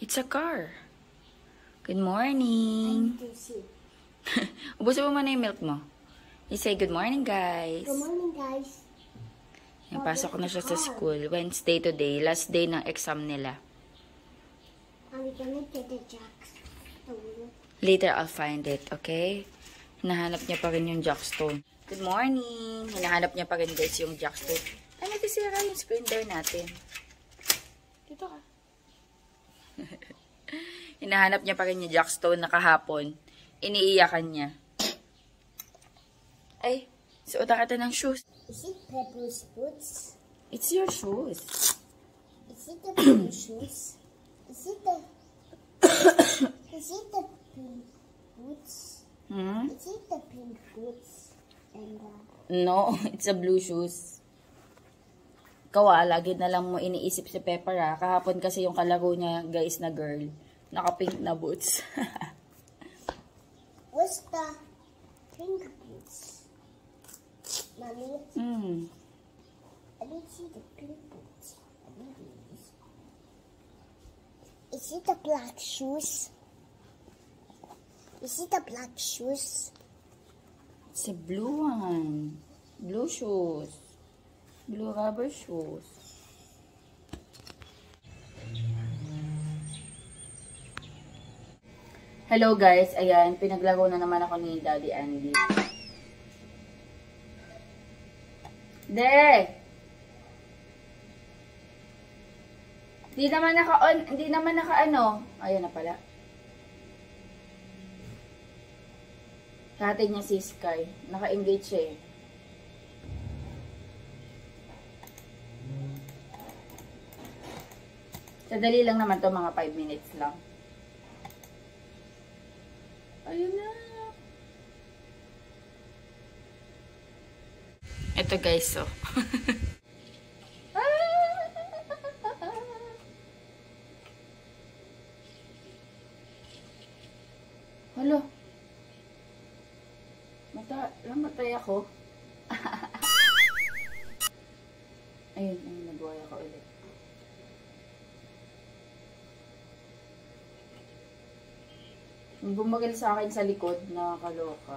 It's a car. Good morning. Ubusin mo muna yung milk mo. You say good morning, guys. Good morning, guys. Yan, pasok na siya sa school. Wednesday today. Last day ng exam nila. Are we gonna get the jacks? Later, I'll find it, okay? Hinahanap niya pa rin yung jackstone. Good morning. Hinahanap niya pa rin, guys, yung jackstone. Ay, nagsisira yung screen door natin. Dito ka. Hinahanap niya pa rin yung jackstone na kahapon. Iniiyakan niya. Ay, suotan kita ng shoes. Is it Pepper's boots? It's your shoes. Is it the blue shoes? Is it the pink boots? Hmm? Is it the pink boots? And No, it's a blue shoes. Ikaw lagi na lang mo iniisip si Pepper Kahapon kasi yung kalaro niya, guys, na girl. Naka-pink na boots. what's the pink boots? Mommy, I didn't see the pink boots. Is it the black shoes? Is it the black shoes? It's a blue one. Blue shoes. Blue rubber shoes. Hello guys, ayan, pinaglaro na naman ako ni Daddy Andy. Hindi naman naka-ano. Ayan na pala. Kati niya si Sky. Naka-engage siya eh. Sadali lang naman to, mga 5 minutes lang. Ayun na. Ito guys, so. Hala. Namatay ako. Ayun, nagbuhay ako ulit. Bumagil sa akin sa likod, nakakaloka.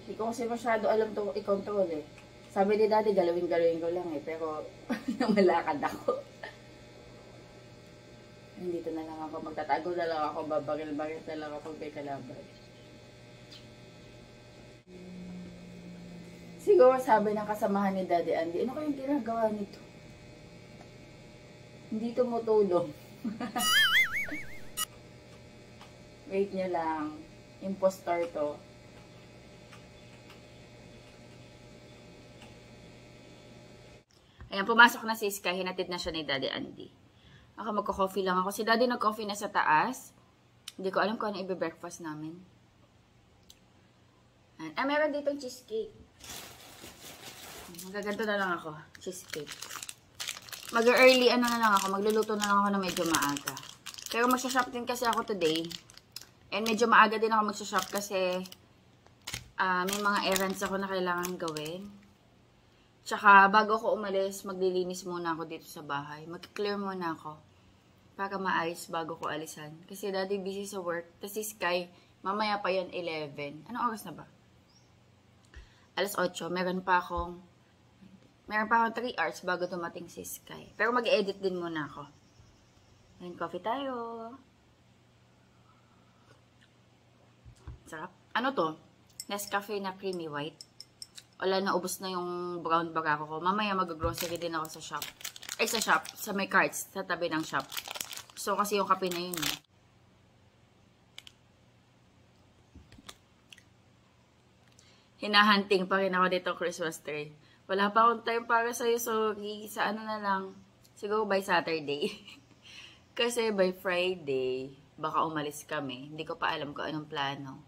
Hindi ko kasi masyado alam to i-control eh. Sabi ni Daddy, galawin ko lang eh. Pero, namalakad ako. Dito na lang ako, magtatago na lang ako, babagil-bagil na lang ako may kalaban. Siguro sabi ng kasamahan ni Daddy Andy, ano kayong ginagawa nito? Hindi tumutulong. Wait nyo lang. Impostor to. Ayan, pumasok na si Sky. Hinatid na siya ni Daddy Andy. Ako, magko-coffee lang ako. Si Daddy nag-coffee na sa taas. Hindi ko alam kung ano i-breakfast namin. Ayan. Meron ditong cheesecake. Magaganto na lang ako. Cheesecake. Mag-early na lang ako. Magluluto na lang ako na medyo maaga. Pero magsha-shop din kasi ako today. And medyo maaga din ako magsha-shop kasi may mga errands ako na kailangan gawin. Tsaka bago ako umalis, maglilinis muna ako dito sa bahay. Mag-clear muna ako para maayos bago ko alisan. Kasi Daddy busy sa work. Tapos si Sky, mamaya pa yan 11. Anong oras na ba? Alas 8. Meron pa akong 3 hours bago dumating si Sky. Pero mag-edit din muna ako. Ngayon, coffee tayo. Sarap. Ano to? Nescafe na creamy white. Wala na, ubos na yung brown barako ko. Mamaya mag-grocery din ako sa shop. Ay, sa shop. Sa may carts. Sa tabi ng shop. So, kasi yung kape na yun. Hinahunting pa rin ako dito Christmas tree. Wala pa akong time para sa'yo. Sorry. Sa ano na lang. Siguro by Saturday. Kasi by Friday, baka umalis kami. Hindi ko pa alam kung anong plano.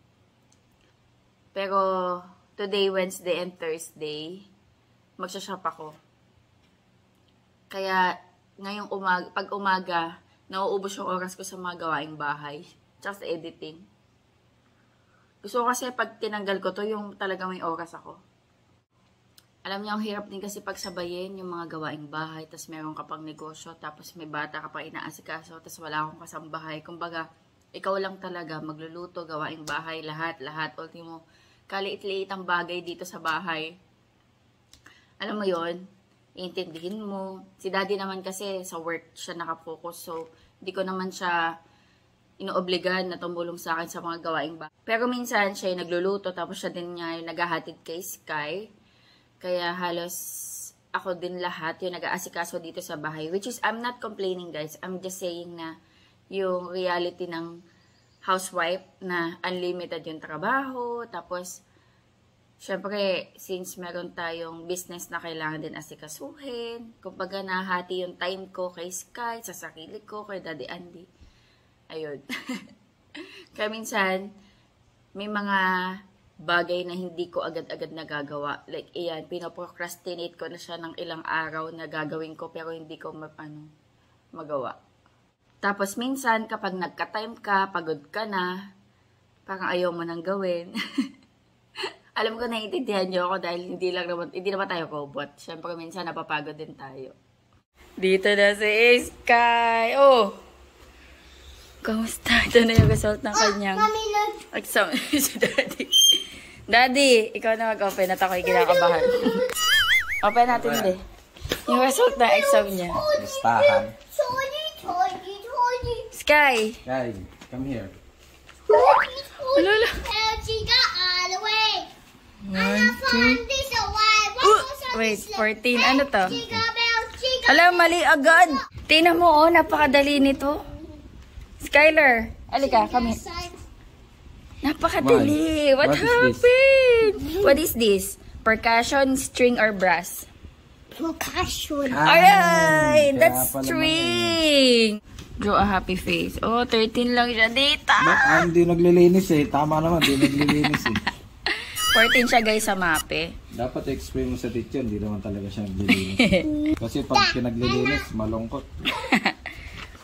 Pero, today, Wednesday and Thursday, magsha-shop ako. Kaya, ngayong pag umaga, nauubos yung oras ko sa mga gawaing bahay. Tsaka sa editing. Gusto ko kasi pag tinanggal ko to, yung talaga may oras ako. Alam niyo, ang hirap din kasi pagsabayin yung mga gawaing bahay, tapos meron ka pang negosyo, tapos may bata ka pang inaasikaso, tapos wala akong kasambahay. Kumbaga, ikaw lang talaga, magluluto, gawaing bahay, lahat. Ultimo, kaliit-liit ang bagay dito sa bahay. Alam mo yon, iintindihin mo. Si daddy naman kasi sa work siya nakafocus, so hindi ko naman siya inoobligan na tumulong sa akin sa mga gawaing bahay. Pero minsan siya yung nagluluto, tapos siya din niya yung naghahatid kay Sky. Kaya halos ako din lahat yung nag-aasikaso dito sa bahay. Which is, I'm not complaining guys. I'm just saying na yung reality ng housewife na unlimited yung trabaho. Tapos, syempre, since meron tayong business na kailangan din asikasuhin. Kumbaga, nahati yung time ko kay Sky, sa sarili ko, kay Daddy Andy. Ayun. Kaya minsan, may mga bagay na hindi ko agad-agad nagagawa. Like, iyan, pinoprocrastinate ko na siya ng ilang araw na gagawin ko pero hindi ko magawa. Tapos minsan, kapag nagka-time ka, pagod ka na, parang ayaw mo nang gawin. Alam ko naiintindihan niyo ako dahil hindi naman tayo robot. Siyempre, minsan napapagod din tayo. Dito na si Sky. Oh! Kamusta? Ito na yung result ng kanyang exam. Si Daddy. Daddy, ikaw na mag-open at ako'y kinakabahan. Open natin din. Yung result ng exam niya. Listahan. Sky! Sky, come here. Alala. 1, 2. Wait, 14. Ano to? Alam, mali agad. Tingnan mo, oh, napakadali nito. Skyler, alika, kami. Napakadali. What happened? What is this? Percussion, string, or brass? Percussion. Alright, that's string. Draw a happy face. Oh, 13 lang siya data. Ba't hindi naglilinis eh? Tama naman, hindi naglilinis eh. 14 siya guys sa mape. Dapat explain mo sa teacher, hindi naman talaga siya naglilinis. Kasi pag pinaglilinis, malungkot.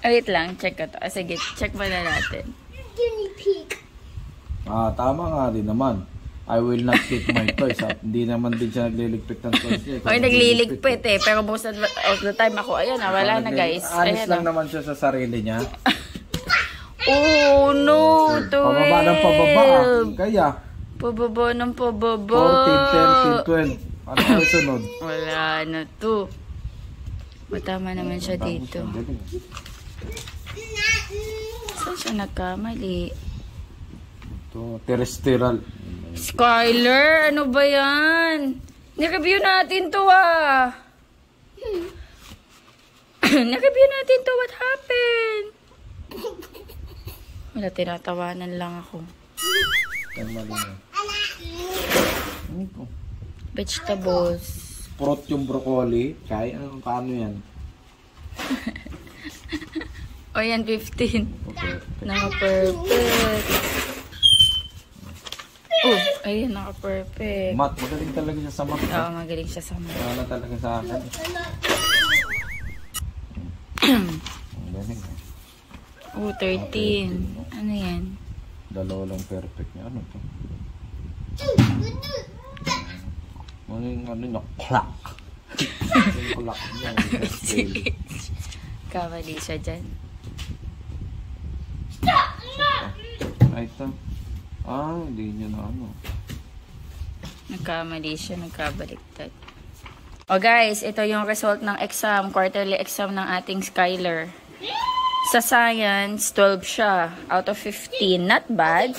Wait lang, check ko to. Sige, check mo na natin. Guinea pig. Tama nga din naman. I will not take my toys. Hindi naman din siya nagliligpit ng toys niya. Oy, nagliligpit eh. Pero most of the time ako, ayan na, wala na guys. Honest lang naman siya sa sarili niya. Oh no, 12. Pababa ng pababa. Kaya. Pababa ng pababa. 14, 13, 12. Ano ang sunod? Wala na to. Matama naman siya dito. Saan siya nagkamali? Ito, terrestrial. Skyler, ano ba yan? Nireview natin to Nireview natin to. What happened? Wala, tinatawanan lang ako. Tama din. Ano ito? Vegetables. Fruit yung broccoli. Kaya, paano yan? O yan, 15. Okay. Naka-perfect. Oh, ayun, naka-perfect. Math, magaling talaga siya sa math. Oo, magaling siya sa math. Wala talaga sa akin. Ang galing. Oh, 13. Ano yan? Dalawa lang perfect niya. Ano to? Ano niya? Clock. Yung clock niya. Kamali siya dyan. Ay, ito. Hindi niya na ano. Nagkamali siya, nagkabaliktad. O guys, ito yung result ng exam, quarterly exam ng ating Skyler. Sa science, 12 siya out of 15. Not bad.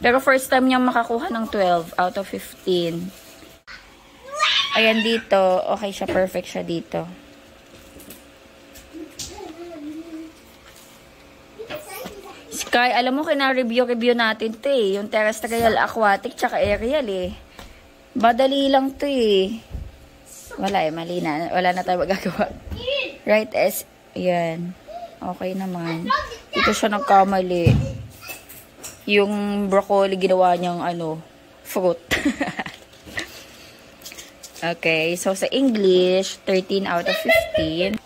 Pero first time niyang makakuha ng 12 out of 15. Ayan dito, okay siya, perfect siya dito. Sky, alam mo, kina-review natin to eh. Yung terrestrial, aquatic, tsaka aerial eh. Badali lang to eh. Wala eh, mali na. Wala na tayo magagawa. Right, yan. Okay naman. Dito siya nagkamali. Yung broccoli, ginawa niyang fruit. Okay, so sa English, 13 out of 15.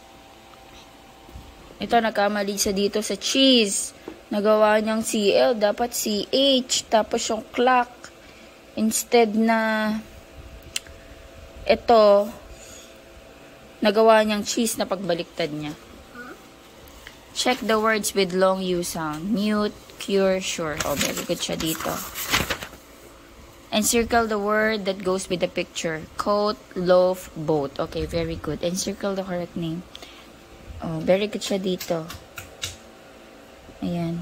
Ito, nagkamali siya dito sa cheese. Nagawa niyang CL, dapat CH. Tapos yung clock, instead na Ito, nagawa niyang cheese na pagbaliktad niya. Check the words with long U sound. Mute, cure, sure. Oh, very good siya dito. And circle the word that goes with the picture. Coat, loaf, boat. Okay, very good. And circle the correct name. Oh, very good siya dito. Ayan.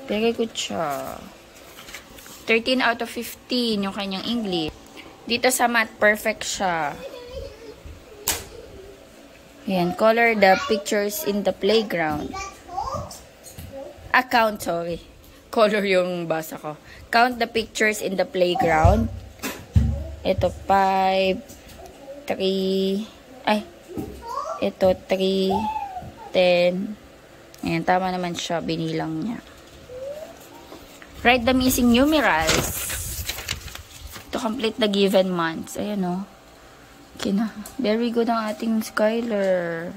Very good siya. 13 out of 15 yung kanyang English. Dito sa math, perfect siya. Ayan, color the pictures in the playground. Count, sorry. Color yung basa ko. Count the pictures in the playground. Ito, 5, 3, ay, ito, 3, 10. Ayan, tama naman siya, binilang niya. Write the missing numerals to complete the given months. Ayan, o. Kina. Very good ang ating Skyler.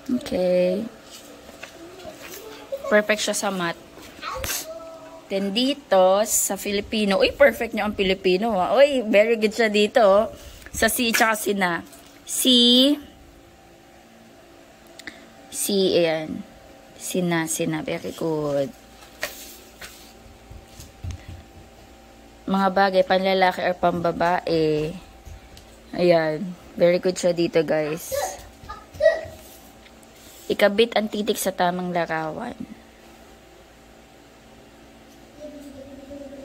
Okay. Perfect siya sa math. Then dito, sa Filipino. Uy, perfect niya ang Filipino. Ha? Uy, very good siya dito. Sa C, tsaka sina. C, ayan. Sina. Very good. Mga bagay, panlalaki or pambabae. Ayan. Very good siya dito, guys. Ikabit ang titik sa tamang larawan.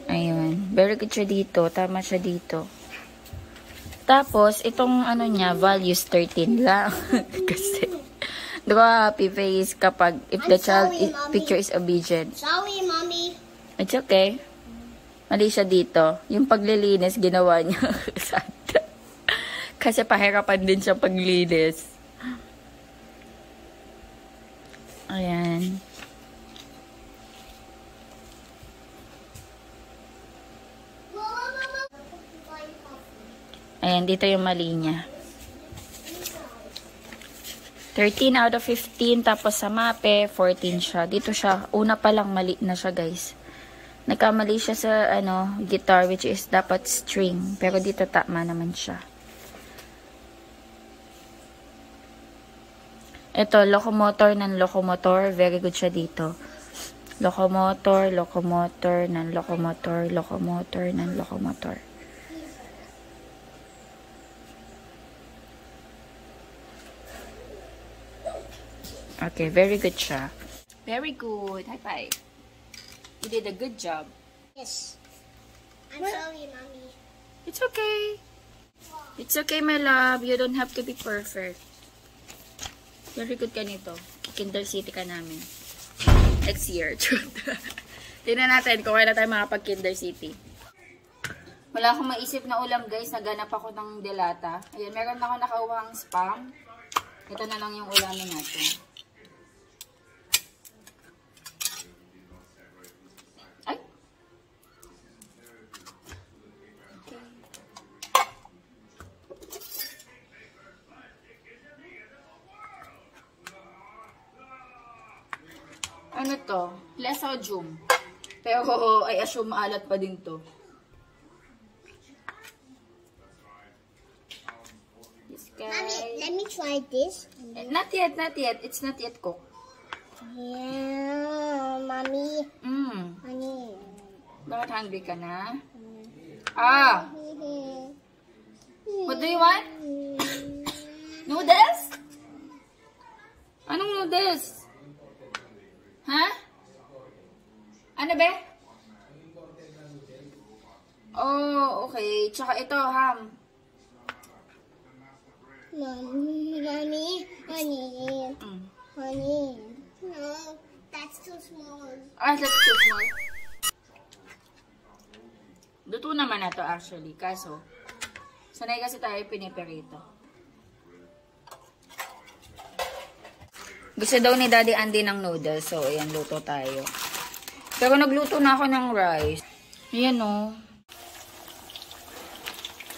Ayun. Very good siya dito. Tama siya dito. Tapos, itong ano niya, values 13 lang. Kasi, draw a happy face kapag if the child picture is obedient. Sorry, Mommy. It's okay. Mali siya dito. Yung paglilinis, ginawa niya. Kasi pahirapan din siya paglinis. Ayan. Ayan, dito yung mali niya. 13 out of 15. Tapos sa mape, 14 siya. Dito siya. Una pa lang mali na siya, guys. Nagkamali siya sa guitar, which is dapat string. Pero dito tama naman siya. Ito, locomotor ng locomotor. Very good siya dito. Locomotor, locomotor ng locomotor, locomotor ng locomotor. Okay, very good siya. Very good. High five. You did a good job. Yes. I'm sorry, Mommy. It's okay. It's okay, my love. You don't have to be perfect. Very good ka nito. Kinder City ka namin. Next year. Tingnan natin kung kailan tayo makapag-Kinder City. Wala akong maisip na ulam, guys. Naganap ako ng delata. Ayan, meron ako nakauhang spam. Ito na lang yung ulamin natin. Ay! Okay. Ano to? Lesodium. Pero I assume maalat pa din to. Mommy, let me try this. Not yet, not yet. It's not yet cooked. Yeah, Mommy. Honey. Bakit hungry ka na? Ah! What do you want? Noodles? Anong noodles? Ha? Ano be? Oh, okay. Tsaka ito, ham. Mommy, honey. Honey. No, that's too small. Ah, that's too small. Luto naman na to actually. Kaso, sanay kasi tayo piniperito. Gusto daw ni Daddy Andy ng noodles. So, ayan, luto tayo. Pero nagluto na ako ng rice. Ayan o.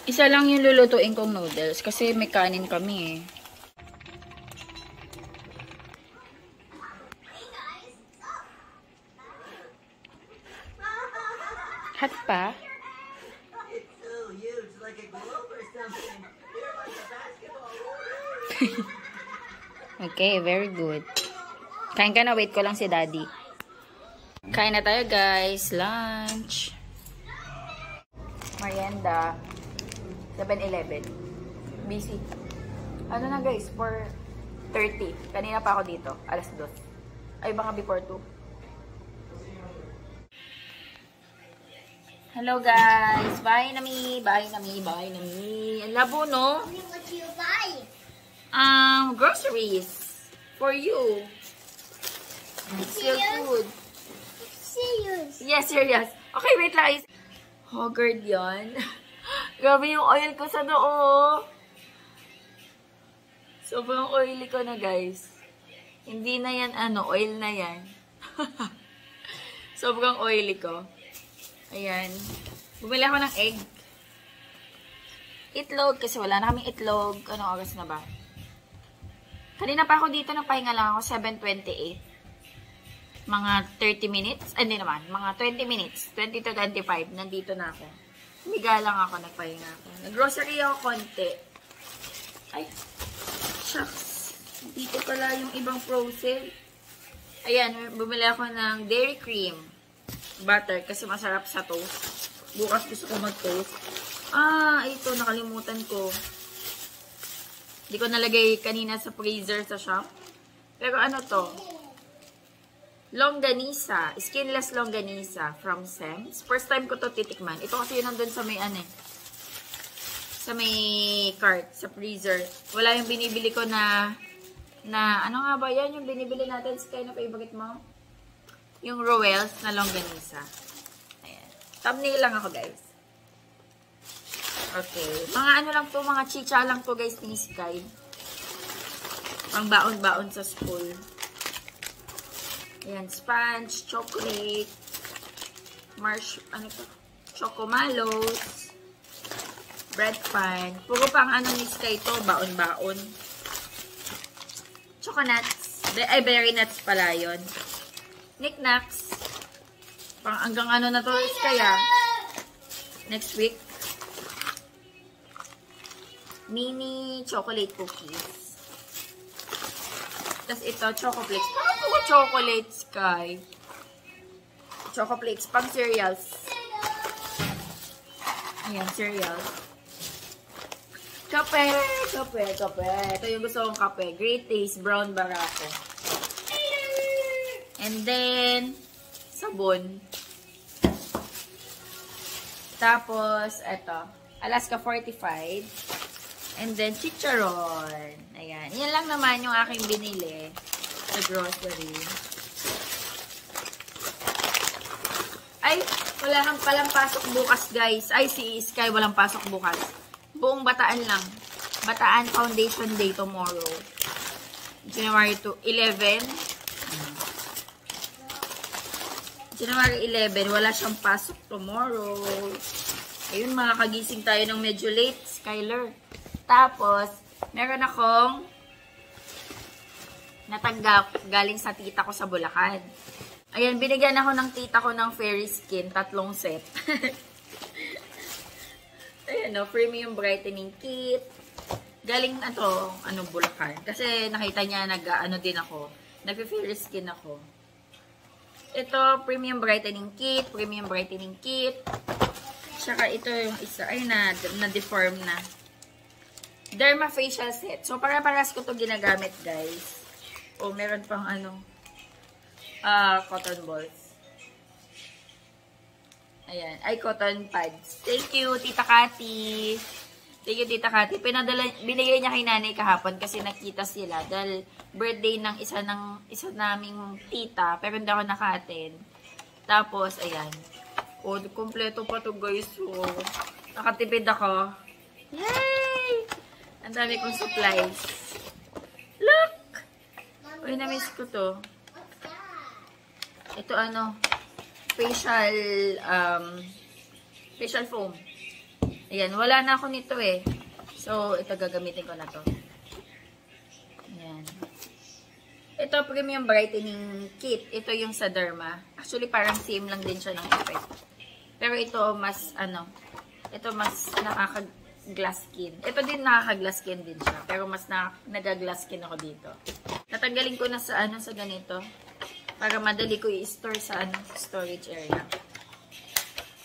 Isa lang yung lulutuin kong noodles. Kasi may kanin kami eh. Hot pa? It's so huge, like a globe or something. You're like a basketball. Okay, very good. Kain ka na, wait ko lang si daddy. Kain na tayo guys, lunch. Merienda. 7-Eleven. Busy. Ano na guys, 4:30. Kanina pa ako dito, alas 2. Ay, baka before 2. Hello guys, bye nami. Ang labo no? What do you buy? Groceries. For you. It's your food. Serious. Yes, serious. Okay, wait lang. Hoggard yan. Grabe yung oil ko sa noo. Sobrang oily ko na, guys. Hindi na yan, oil na yan. Sobrang oily ko. Ayan. Bumili ako ng egg. Itlog, kasi wala na kaming itlog. Anong oras na ba? Kanina pa ako dito, nagpahinga lang ako, 7:28. Mga 30 minutes. Hindi naman. Mga 20 minutes. 20 to 25. Nandito na ako. Humiga lang ako. Nagpahinga ako. Nag-grocery ako konti. Ay. Shucks. Dito pala yung ibang frozen. Ayan. Bumili ako ng dairy cream. Butter. Kasi masarap sa toast. Bukas gusto ko mag-toast. Ito. Nakalimutan ko. Hindi ko nalagay kanina sa freezer sa shop. Pero ano to? Longganisa. Skinless longganisa from Sam's. First time ko to titikman. Ito kasi yun nandun sa may sa may cart, sa freezer. Wala yung binibili ko na ano nga ba yan? Yung binibili natin, Sky, na favorite mo? Yung Royals na longganisa. Ayan. Thumbnail lang ako, guys. Okay. Mga ano lang to, mga chicha lang to, guys, ni Sky. Pang baon-baon sa school. Ayan, sponge, chocolate, chocomalos, bread pan. Puro pang ano ni Sky to, baon-baon. Choconuts. Ay, berry nuts pala yun. Knickknacks. Pang hanggang ano na to, Sky, next week. Mini chocolate cookies. Tapos ito, chocoflakes. Ano chocolate, Sky? Chocoflakes, pang cereals. Ayan, cereals. Kape. Ito yung gusto kong kape. Great Taste, brown barako. And then, sabon. Tapos, ito, Alaska Fortified. And then, chicharon. Ayan. Yan lang naman yung aking binili sa grocery. Ay, wala nang palang pasok bukas, guys. Ay, si Sky, walang pasok bukas. Buong Bataan lang. Bataan Foundation Day tomorrow. January 11. January 11, wala siyang pasok tomorrow. Ayun, makakagising tayo ng medyo late, Skyler. Tapos, meron akong natanggap galing sa tita ko sa Bulacan. Ayan, binigyan ako ng tita ko ng Fairy Skin, 3 set. Ayan, premium brightening kit. Galing na to, Bulacan. Kasi nakita niya, din ako. Nag-Fairy Skin ako. Ito, premium brightening kit. Tsaka ito yung isa, ay na-deform na. Derma facial set. So, para-paras ko to ginagamit, guys. O, meron pang cotton balls. Ayan. Ay, cotton pads. Thank you, Tita Cathy. Binigay niya kay nanay kahapon kasi nakita sila. Dahil birthday ng isa naming tita. Pero hindi ako naka-attend. Tapos, ayan. O, kompleto pa to, guys. So, nakatipid ako. Yay! Ang dami kong supplies. Look! Uy, na-miss ko to. Ito facial foam. Ayan, wala na ako nito eh. So, ito gagamitin ko na to. Ayan. Ito, premium brightening kit. Ito yung sa Derma. Actually, parang same lang din siya ng effect. Pero ito mas ito mas nakaka-glass skin. Ito din nakaka-glass skin din siya. Pero mas nag-glass skin ako dito. Natanggalin ko na sa sa ganito. Para madali ko i-store sa storage area.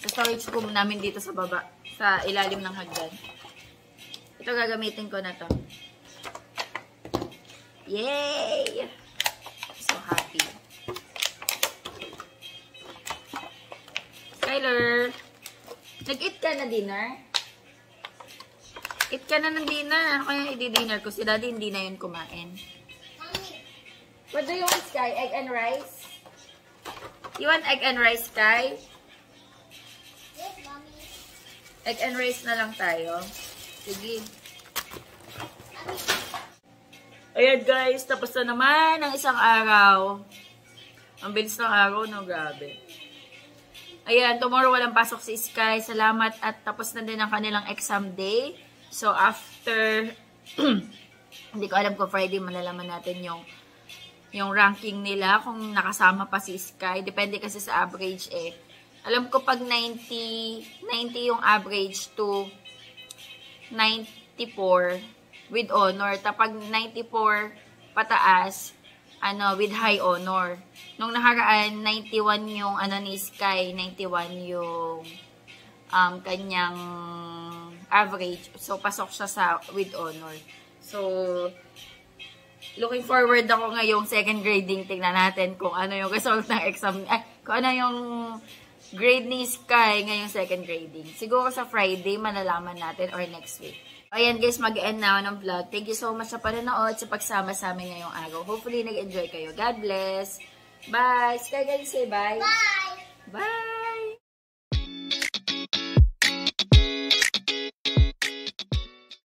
Sa storage room namin dito sa baba. Sa ilalim ng hagdan. Ito gagamitin ko na to. Yay! So happy. Skyler, nag-eat ka na dinner? Eat ka na ng dinner. Ako yung i-dinner ko. Si Daddy hindi na yun kumain. What do you want, Sky? Egg and rice? You want egg and rice, Sky? Yes, mommy. Egg and rice na lang tayo. Sige. Ayan guys, tapos na naman ang isang araw. Ang bilis ng araw, no? Grabe. Ayan, tomorrow walang pasok si Sky. Salamat at tapos na din ang kanilang exam day. So after, hindi ko alam kung Friday malalaman natin yung ranking nila kung nakasama pa si Sky. Depende kasi sa average eh. Alam ko pag 90 yung average to 94 with honor. Tapag 94 pataas, with high honor. Nung nakaraan, 91 yung ni Sky, 91 yung kanyang average. So, pasok siya sa with honor. So, looking forward ako ngayong second grading. Tingnan natin kung ano yung result ng exam. Kung ano yung grade ni Sky ngayong second grading. Siguro sa Friday, malalaman natin or next week. Ayan guys, mag-end na ako ng vlog. Thank you so much sa panonood, sa pagsama sa amin ngayong araw. Hopefully, nag-enjoy kayo. God bless. Bye! Sky, can you say bye? Bye! Bye!